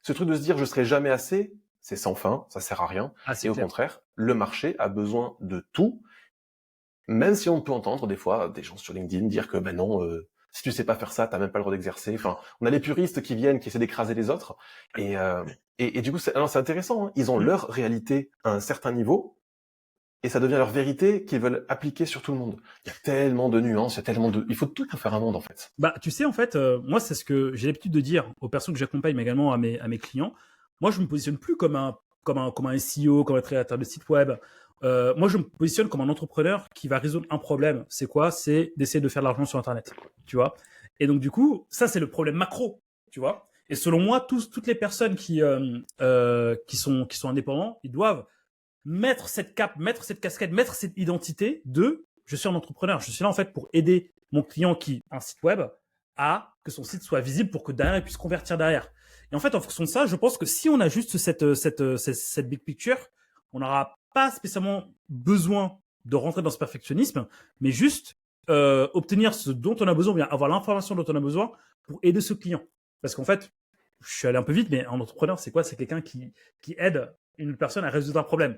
Ce truc de se dire je serai jamais assez, c'est sans fin, ça sert à rien. c'est Et au clair. contraire, le marché a besoin de tout, même si on peut entendre des fois des gens sur LinkedIn dire que ben non, si tu sais pas faire ça, t'as même pas le droit d'exercer. Enfin, on a les puristes qui viennent, qui essaient d'écraser les autres. Et du coup, c'est intéressant. Hein. Ils ont leur réalité à un certain niveau, et ça devient leur vérité qu'ils veulent appliquer sur tout le monde. Il y a tellement de nuances, il y a tellement de... Il faut tout pour faire un monde, en fait. Bah, tu sais, en fait, moi, c'est ce que j'ai l'habitude de dire aux personnes que j'accompagne, mais également à mes clients. Moi, je me positionne plus comme un SEO, comme un créateur de site web. Moi, je me positionne comme un entrepreneur qui va résoudre un problème. C'est quoi? C'est d'essayer de faire de l'argent sur Internet. Tu vois? Et donc, du coup, ça, c'est le problème macro. Tu vois? Et selon moi, toutes les personnes qui sont indépendants, ils doivent mettre cette cape, mettre cette casquette, mettre cette identité de je suis un entrepreneur. Je suis là en fait pour aider mon client qui a un site web à que son site soit visible pour que derrière il puisse convertir derrière. Et en fait, en fonction de ça, je pense que si on a juste cette big picture, on n'aura pas spécialement besoin de rentrer dans ce perfectionnisme, mais juste obtenir ce dont on a besoin, bien avoir l'information dont on a besoin pour aider ce client. Parce qu'en fait, je suis allé un peu vite, mais un entrepreneur, c'est quoi? C'est quelqu'un qui aide une personne à résoudre un problème.